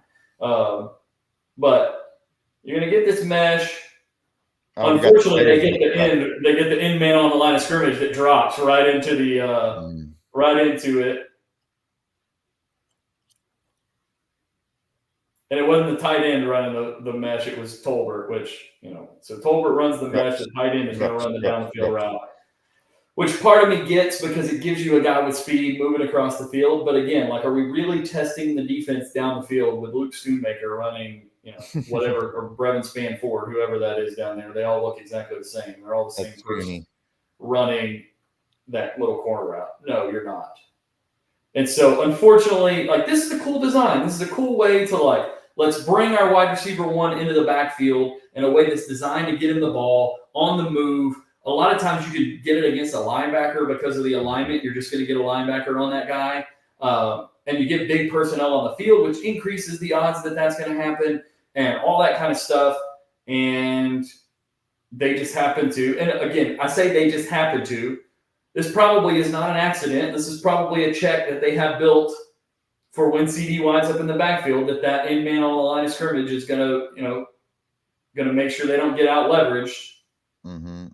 But you're gonna get this mesh. Unfortunately, they get the end man on the line of scrimmage that drops right into the right into it. And it wasn't the tight end running the mesh, it was Tolbert, which, so Tolbert runs the mesh, the tight end is going to run the down the field route, which part of me gets because it gives you a guy with speed moving across the field. But again, like, are we really testing the defense down the field with Luke Schoonmaker running, whatever, or Brevin Spanford, whoever that is down there? They all look exactly the same. They're all the same person running that little corner route. No, you're not. And so, unfortunately, like, this is a cool design. This is a cool way to, like, let's bring our wide receiver 1 into the backfield in a way that's designed to get him the ball on the move. A lot of times you can get it against a linebacker because of the alignment. You're just going to get a linebacker on that guy. And you get big personnel on the field, which increases the odds that that's going to happen and all that kind of stuff. And they just happen to. And again, I say they just happen to. This probably is not an accident. This is probably a check that they have built for when CD winds up in the backfield, that end man on the line of scrimmage is going to make sure they don't get out leveraged. Mm-hmm.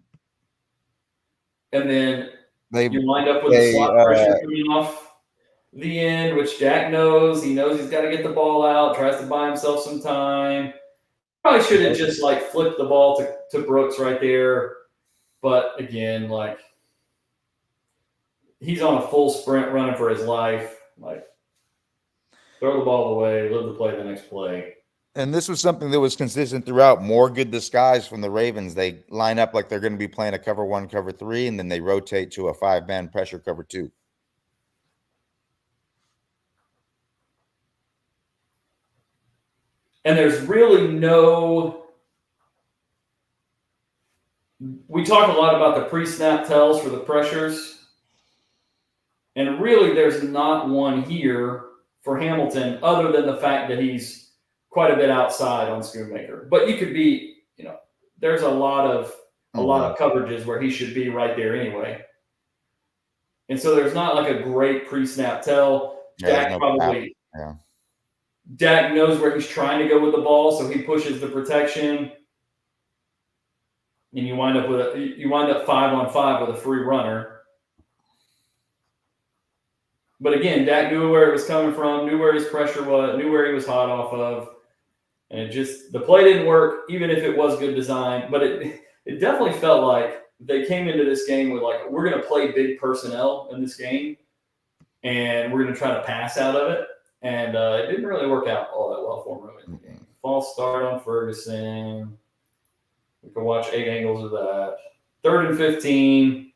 And then you wind up with a slot pressure coming off the end, which Dak knows. He knows he's got to get the ball out, tries to buy himself some time. Probably should have just like flipped the ball to Brooks right there. But again, like, he's on a full sprint running for his life. Like, throw the ball away, live to play the next play. And this was something that was consistent throughout. More good disguise from the Ravens. They line up like they're going to be playing a cover 1, cover 3, and then they rotate to a 5-man pressure cover 2. And there's really no. We talk a lot about the pre-snap tells for the pressures, and really there's not one here for Hamilton other than the fact that he's quite a bit outside on Schoonmaker. But you could be, there's a lot of coverages where he should be right there anyway. And so there's not like a great pre-snap tell. Dak probably Dak knows where he's trying to go with the ball, so he pushes the protection. And you wind up 5-on-5 with a free runner. But again, Dak knew where it was coming from, knew where his pressure was, knew where he was hot off of, and the play didn't work, even if it was good design. But it definitely felt like they came into this game with like, we're going to play big personnel in this game, and we're going to try to pass out of it. And it didn't really work out all that well for him in the game. False start on Ferguson. We can watch 8 angles of that. 3rd and 15.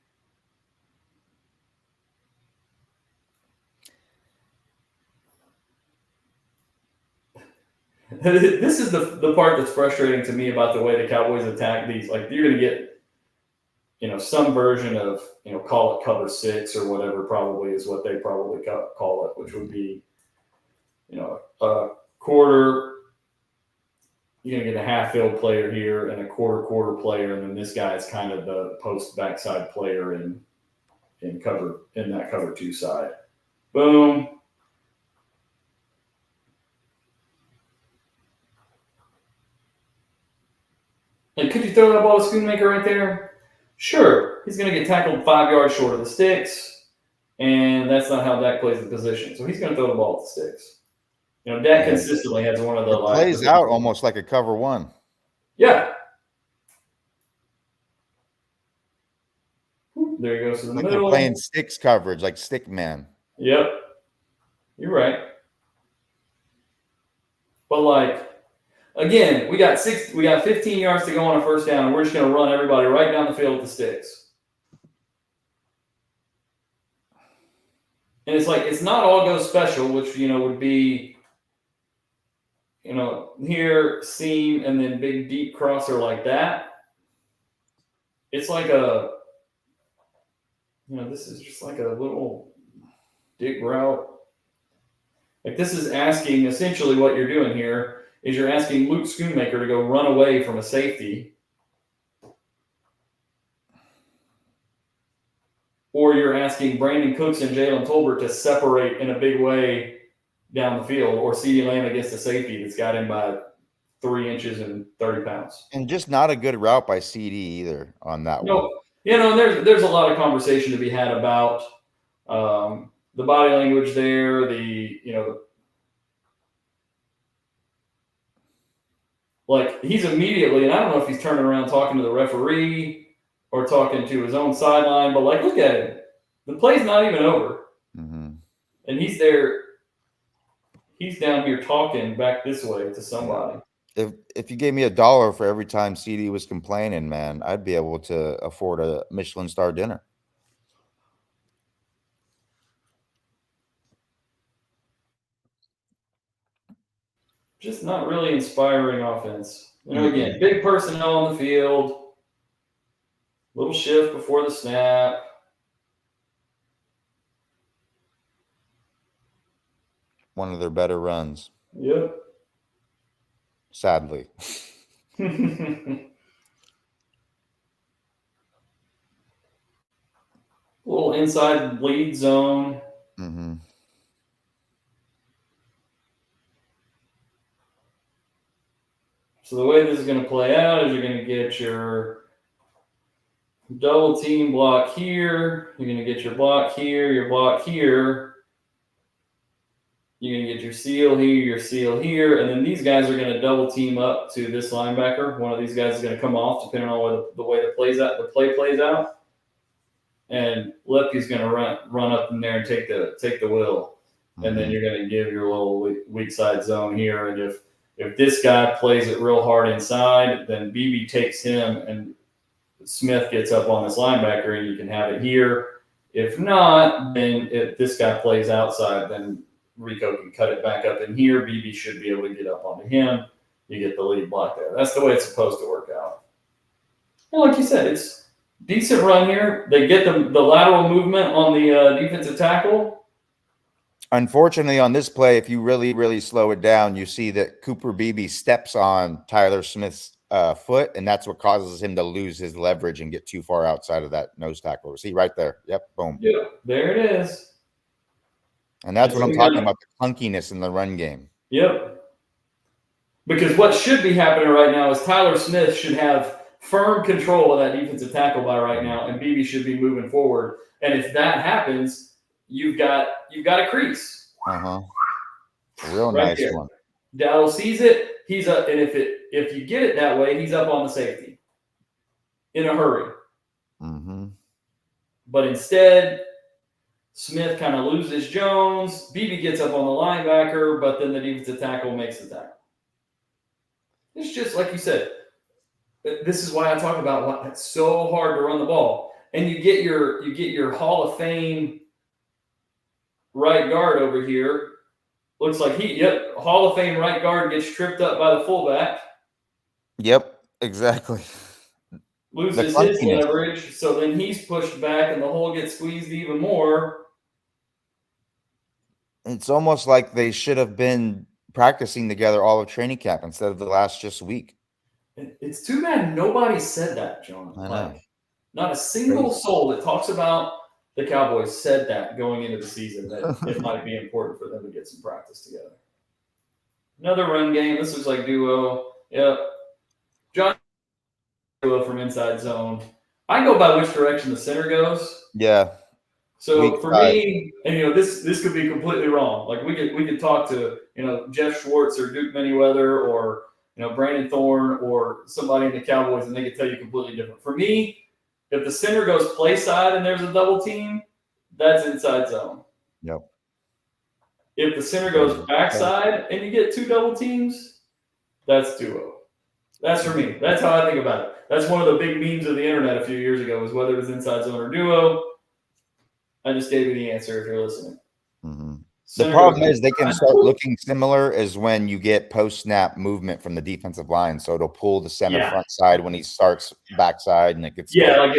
This is the part that's frustrating to me about the way the Cowboys attack these. Like, you're going to get, some version of, call it cover 6 or whatever probably is what they probably call it, which would be, a quarter. You're going to get a half-field player here and a quarter player, and then this guy is kind of the post backside player in that cover 2 side. Boom. And could you throw that ball to Schoonmaker right there? Sure. He's going to get tackled 5 yards short of the sticks, and that's not how Dak plays the position. So he's going to throw the ball at the sticks. Dak consistently has one of the plays out almost like a cover 1. Yeah. There he goes to the middle. They're playing sticks coverage, like stick man. Yep. You're right. But again, we got 15 yards to go on a first down, and we're just going to run everybody right down the field with the sticks. And it's like, it's not all go special, which, would be, here, seam, and then big deep crosser like that. It's like this is just like a little dig route. Like, this is asking, essentially what you're doing here is you're asking Luke Schoonmaker to go run away from a safety. Or you're asking Brandon Cooks and Jalen Tolbert to separate in a big way down the field, or CeeDee Lamb against a safety that's got him by 3 inches and 30 pounds. And just not a good route by CD either on that one. And there's a lot of conversation to be had about the body language there, he's immediately, and I don't know if he's turning around talking to the referee or talking to his own sideline, but look at him. The play's not even over. Mm-hmm. And he's there. He's down here talking back this way to somebody. If you gave me $1 for every time CD was complaining, man, I'd be able to afford a Michelin star dinner. Just not really inspiring offense. Again, big personnel on the field. Little shift before the snap. One of their better runs. Yep. Sadly. Little inside lead zone. Mm-hmm. So the way this is going to play out is you're going to get your double team block here. You're going to get your block here, your block here. You're going to get your seal here, your seal here. And then these guys are going to double team up to this linebacker. One of these guys is going to come off depending on the way the play plays out. And Lepke's going to run up in there and take the will. Mm-hmm. And then you're going to give your little weak side zone here. And if this guy plays it real hard inside, then BB takes him and Smith gets up on this linebacker and you can have it here. If not, then if this guy plays outside, then Rico can cut it back up in here. BB should be able to get up onto him. you get the lead block there. That's the way it's supposed to work out. And like you said, it's decent run here. They get the lateral movement on the defensive tackle. Unfortunately, on this play, if you really slow it down, you see that Cooper Beebe steps on Tyler Smith's foot, and that's what causes him to lose his leverage and get too far outside of that nose tackle. See right there? Yep, boom. Yeah, there it is. And that's what I'm talking about, the clunkiness in the run game. Yep. Because what should be happening right now is Tyler Smith should have firm control of that defensive tackle by right now, and Beebe should be moving forward. And if that happens, you've got a crease. Real right nice there. One. Dowdle sees it. He's up, and if you get it that way, he's up on the safety in a hurry. But instead, Smith kind of loses Jones. Beebe gets up on the linebacker, but then the defensive tackle makes the tackle. It's just like you said. This is why I talk about why it's so hard to run the ball, and you get your Hall of Fame right guard over here. Looks like Hall of Fame right guard gets tripped up by the fullback. Yep, exactly. Loses his leverage, so then he's pushed back, and the hole gets squeezed even more. It's almost like they should have been practicing together all of training camp instead of the last just week. It's too bad nobody said that, John. I know. Not a single soul that talks about the Cowboys said that going into the season, that it might be important for them to get some practice together. Another run game. This looks like duo. Yep. John duo from inside zone. I go by which direction the center goes. Yeah. So for me, and this could be completely wrong. Like we could talk to Jeff Schwartz or Duke Manyweather or Brandon Thorne or somebody in the Cowboys, and they could tell you completely different. For me, if the center goes play side and there's a double team, that's inside zone. Yep. If the center goes backside and you get two double teams, that's duo. That's for me. That's how I think about it. That's one of the big memes of the internet a few years ago, was whether it was inside zone or duo. I just gave you the answer if you're listening. The problem is they can start looking similar as when you get post-snap movement from the defensive line. So it'll pull the center front side when he starts backside, and it gets like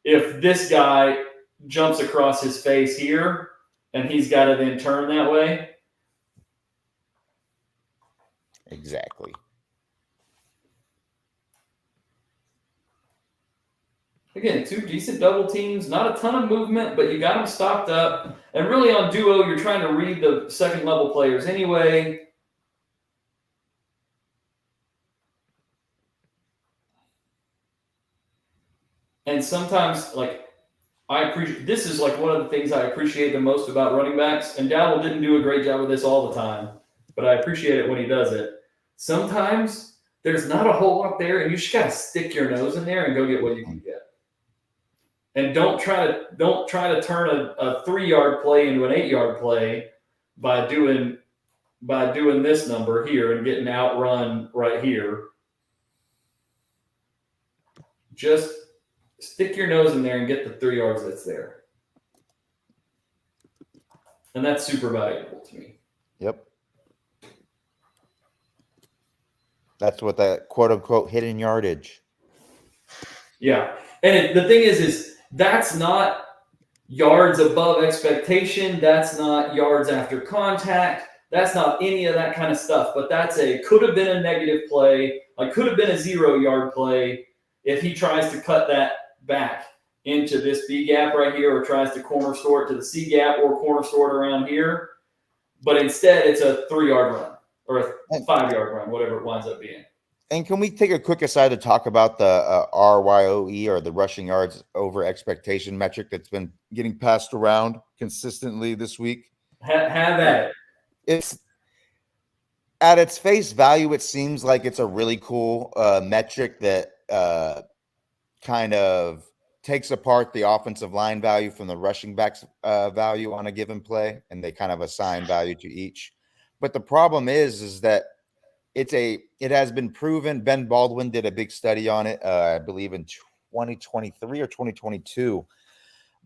if this guy jumps across his face here and he's got to then turn that way. Exactly. Again, two decent double teams, not a ton of movement, but you got them stocked up. And really on duo, you're trying to read the second level players anyway. And sometimes, this is like one of the things I appreciate the most about running backs. And Dowdle didn't do a great job of this all the time, but I appreciate it when he does it. Sometimes there's not a whole lot there, and you just got to stick your nose in there and go get what you can get. And don't try to turn a 3-yard play into an 8-yard play by doing this number here and getting outrun right here. Just stick your nose in there and get the 3 yards that's there. And that's super valuable to me. Yep. That's what that quote unquote hidden yardage. Yeah. And the thing is that's not yards above expectation. That's not yards after contact. That's not any of that kind of stuff. But that's could have been a negative play. Could have been a 0-yard play if he tries to cut that back into this B gap right here, or tries to corner store it to the C gap, or corner store it around here. But instead, it's a 3-yard run or a 5-yard run, whatever it winds up being. And can we take a quick aside to talk about the RYOE, or the rushing yards over expectation metric that's been getting passed around consistently this week? Have at it. It's at its face value, it seems like it's a really cool metric that kind of takes apart the offensive line value from the rushing backs value on a given play, and they kind of assign value to each. But the problem is that it has been proven. Ben Baldwin did a big study on it, I believe in 2023 or 2022.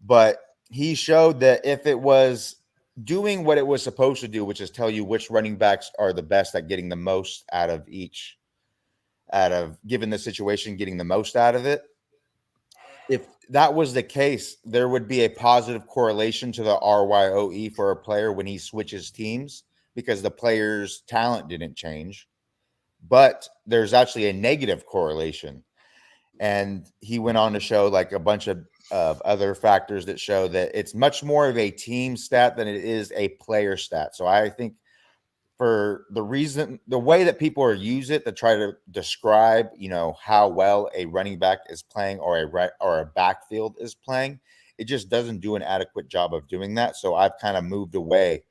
But he showed that if it was doing what it was supposed to do, which is tell you which running backs are the best at getting the most out of each out of, given the situation, getting the most out of it. If that was the case, there would be a positive correlation to the RYOE for a player when he switches teams because the player's talent didn't change. But there's actually a negative correlation. And he went on to show like a bunch of other factors that show that it's much more of a team stat than it is a player stat. So I think for the way that people are use it to try to describe, how well a running back is playing or a backfield is playing, it just doesn't do an adequate job of doing that. So I've kind of moved away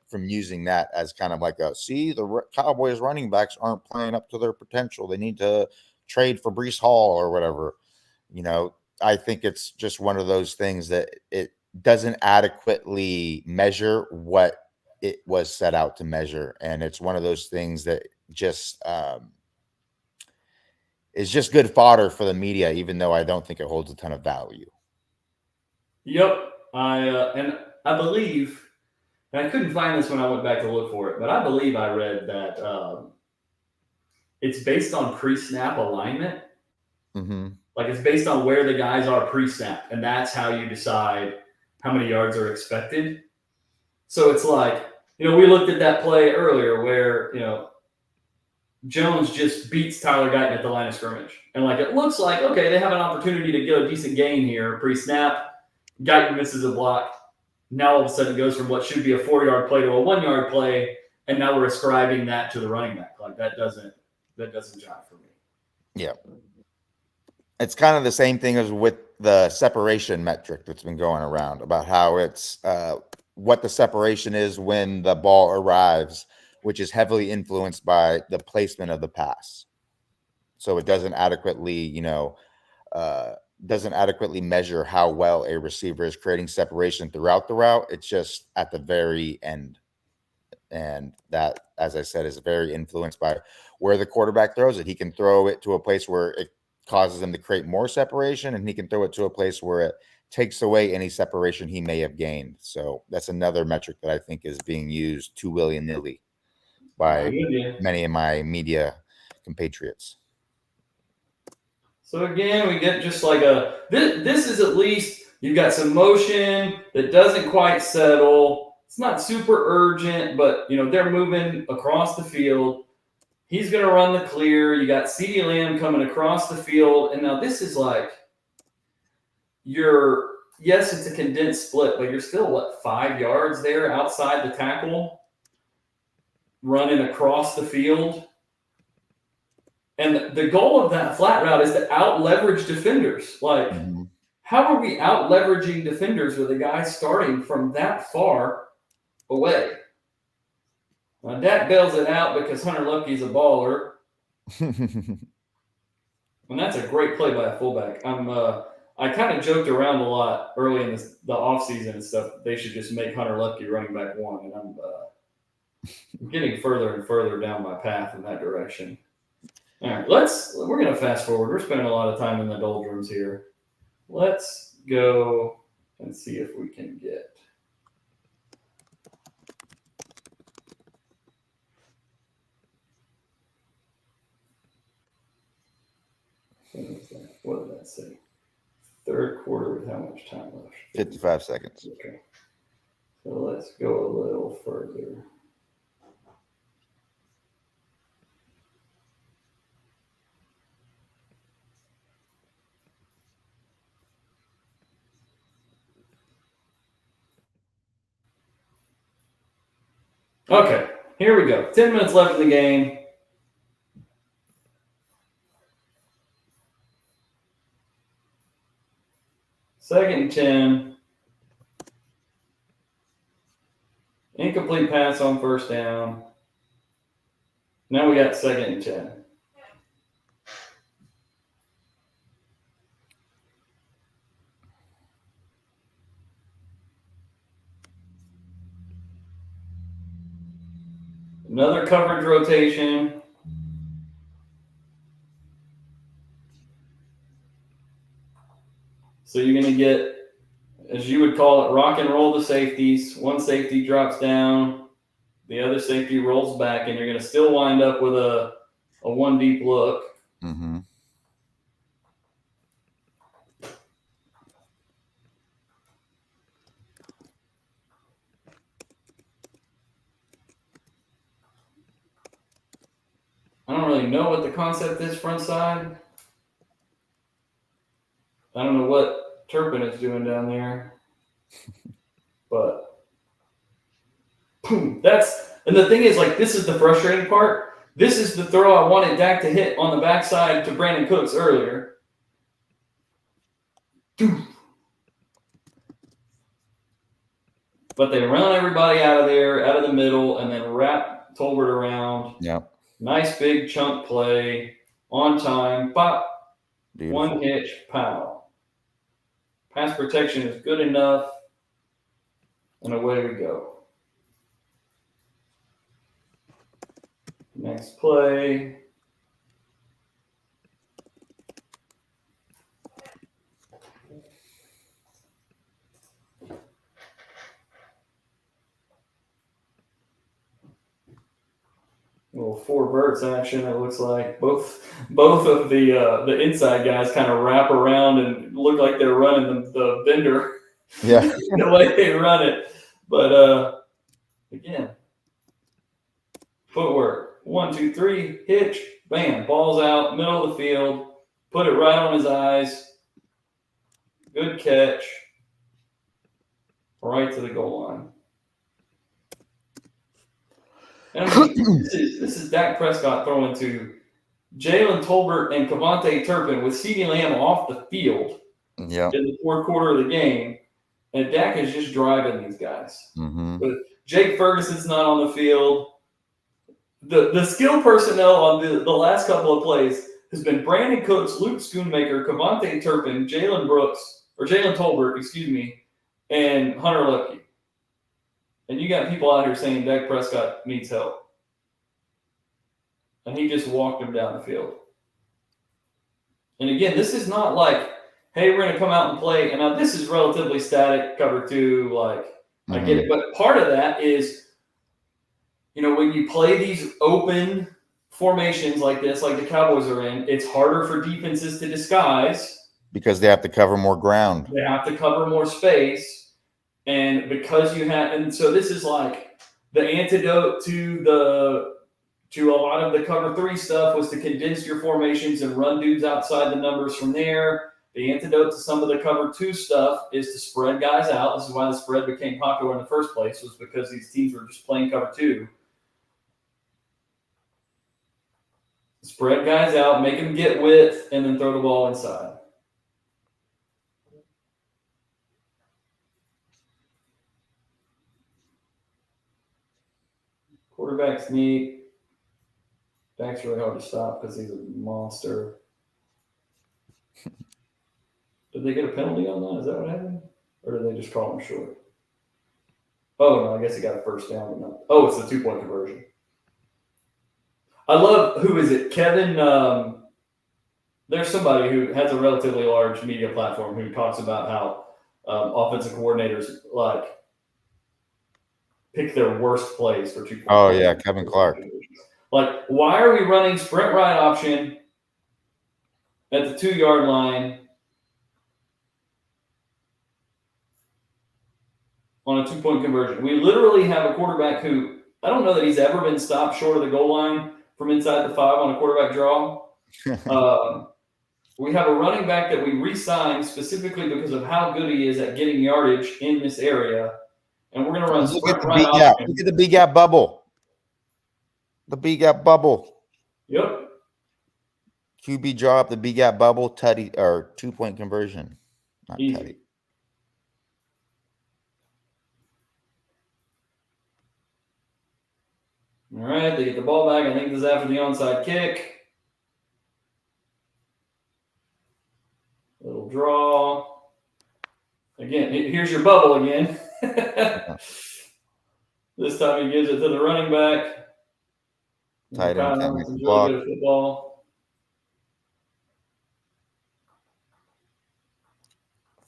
from using that as kind of like the Cowboys running backs aren't playing up to their potential. They need to trade for Breece Hall or whatever. I think it's just one of those things that it doesn't adequately measure what it was set out to measure. And it's one of those things that just is just good fodder for the media, even though I don't think it holds a ton of value. Yep. I believe, and I couldn't find this when I went back to look for it, but I believe I read that it's based on pre-snap alignment. Mm-hmm. Like it's based on where the guys are pre-snap, and that's how you decide how many yards are expected. So it's like, we looked at that play earlier where, Jones just beats Tyler Guyton at the line of scrimmage. And like it looks like, okay, they have an opportunity to get a decent gain here pre-snap. Guyton misses a block. Now all of a sudden it goes from what should be a 4-yard play to a 1-yard play, and now we're ascribing that to the running back. Like that doesn't jive for me. Yeah. It's kind of the same thing as with the separation metric that's been going around about how it's what the separation is when the ball arrives, which is heavily influenced by the placement of the pass. So it doesn't adequately, measure how well a receiver is creating separation throughout the route. It's just at the very end. And that, as I said, is very influenced by where the quarterback throws it. He can throw it to a place where it causes him to create more separation, and he can throw it to a place where it takes away any separation he may have gained. So that's another metric that I think is being used too willy-nilly by many of my media compatriots. So again, we get just like this is at least you've got some motion that doesn't quite settle. It's not super urgent, but they're moving across the field. He's going to run the clear. You got CeeDee Lamb coming across the field. And now this is like yes, it's a condensed split, but you're still, 5 yards there outside the tackle running across the field. And the goal of that flat route is to out-leverage defenders. Like, how are we out-leveraging defenders with a guy starting from that far away? Now, Dak bails it out because Hunter Luepke's a baller. And that's a great play by a fullback. I kind of joked around a lot early in the offseason and stuff. They should just make Hunter Luepke running back 1. And I'm getting further and further down my path in that direction. All right, we're going to fast forward. We're spending a lot of time in the doldrums here. Let's go and see if we can get. What did that say? Third quarter with how much time left? 55 seconds. Okay. So let's go a little further. Okay, here we go. 10 minutes left in the game. Second and 10. Incomplete pass on first down. Now we got second and 10. Another coverage rotation. So you're going to get, as you would call it, rock and roll the safeties. One safety drops down. The other safety rolls back, and you're going to still wind up with a one deep look. Mm-hmm. I don't really know what the concept is front side. I don't know what Turpin is doing down there, but boom, and the thing is, like, this is the frustrating part. This is the throw I wanted Dak to hit on the backside to Brandon Cooks earlier. But they run everybody out of there, out of the middle, and then wrap Tolbert around. Yep. Nice big chunk play on time. Pop. Beautiful. One hitch, pow. Pass protection is good enough, and away we go. Next play. Little four verts action. It looks like both of the inside guys kind of wrap around and look like they're running the bender. Yeah. The way they run it, but again, footwork. 1, 2, 3, hitch, bam, balls out, middle of the field, put it right on his eyes. Good catch, right to the goal line. And I mean, this is Dak Prescott throwing to Jalen Tolbert and Kevontae Turpin with CeeDee Lamb off the field in the fourth quarter of the game, and Dak is just driving these guys. Mm-hmm. But Jake Ferguson's not on the field. The skill personnel on the last couple of plays has been Brandon Cooks, Luke Schoonmaker, Kevontae Turpin, Jalen Tolbert, and Hunter Luepke. And you got people out here saying Dak Prescott needs help. And he just walked him down the field. And again, this is not like, hey, we're going to come out and play. And now this is relatively static, cover two, like, I get it. But part of that is, when you play these open formations like this, like the Cowboys are in, it's harder for defenses to disguise. Because they have to cover more ground. They have to cover more space. And because and so this is like the antidote to a lot of the cover three stuff was to condense your formations and run dudes outside the numbers from there. The antidote to some of the cover two stuff is to spread guys out. This is why the spread became popular in the first place, was because these teams were just playing cover two. Spread guys out, make them get width, and then throw the ball inside. Quarterback sneak. Dak's really hard to stop because he's a monster. Did they get a penalty on that? Is that what happened? Or did they just call him short? Oh, no, I guess he got a first down. No. Oh, it's the 2-point conversion. I love, who is it? Kevin, there's somebody who has a relatively large media platform who talks about how offensive coordinators, like, pick their worst plays for 2-point. Oh, yeah, Kevin Clark. Like, why are we running sprint right option at the 2-yard line on a 2-point conversion? We literally have a quarterback who, I don't know that he's ever been stopped short of the goal line from inside the 5 on a quarterback draw. We have a running back that we re-signed specifically because of how good he is at getting yardage in this area. And we're going to run sprint right option. Look at the B-gap bubble. The B-gap bubble. Yep. QB draw up the B-gap bubble, tutty, or 2-point conversion. Not Easy. tutty. All right, they get the ball back. I think this is after the onside kick. Little draw. Again, here's your bubble again. This time he gives it to the running back. Tight end can't make the really block. good at football.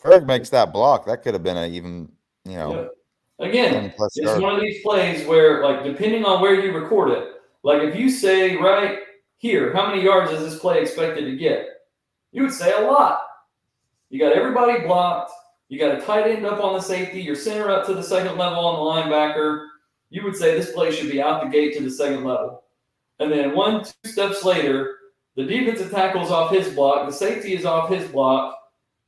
Ferg makes that block. That could have been an even, Yep. Again, 10+ it's yards. one of these plays where, like, depending on where you record it, like if you say, right, here, how many yards is this play expected to get? You would say a lot. You got everybody blocked. You got a tight end up on the safety. Your center up to the second level on the linebacker. You would say this play should be out the gate to the second level. And then 1-2 steps later, the defensive tackle is off his block. The safety is off his block.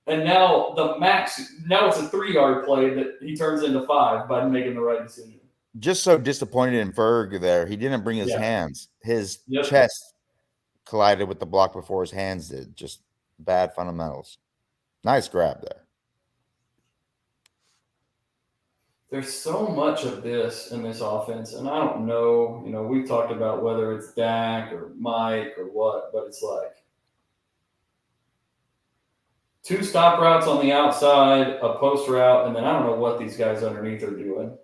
And now now it's a 3-yard play that he turns into 5 by making the right decision. Just so disappointed in Ferg there. He didn't bring his hands. His chest collided with the block before his hands did. Just bad fundamentals. Nice grab there. There's so much of this in this offense, and I don't know, we've talked about whether it's Dak or Mike or what, but it's like 2 stop routes on the outside, a post route, and then I don't know what these guys underneath are doing.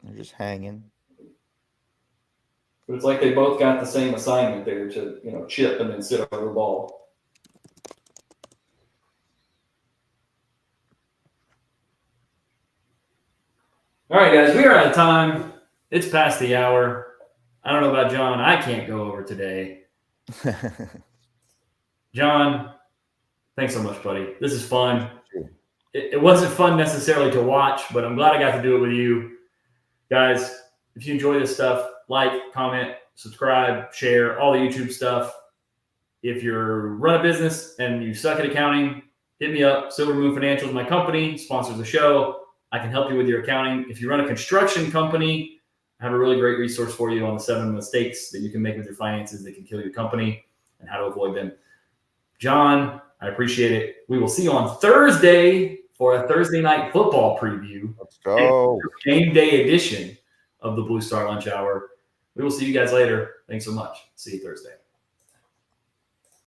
They're just hanging. But it's like they both got the same assignment there to, chip and then sit over the ball. All right, guys, we are out of time. It's past the hour. I don't know about John. I can't go over today. John, thanks so much, buddy. This is fun. It wasn't fun necessarily to watch, but I'm glad I got to do it with you. Guys, if you enjoy this stuff, like, comment, subscribe, share, all the YouTube stuff. If you're run a business and you suck at accounting, hit me up. Silver Moon Financial is my company, sponsors the show. I can help you with your accounting. If you run a construction company, I have a really great resource for you on the 7 mistakes that you can make with your finances that can kill your company and how to avoid them. John, I appreciate it. We will see you on Thursday for a Thursday night football preview. Let's go. Game day edition of the Blue Star Lunch Hour. We will see you guys later. Thanks so much. See you Thursday.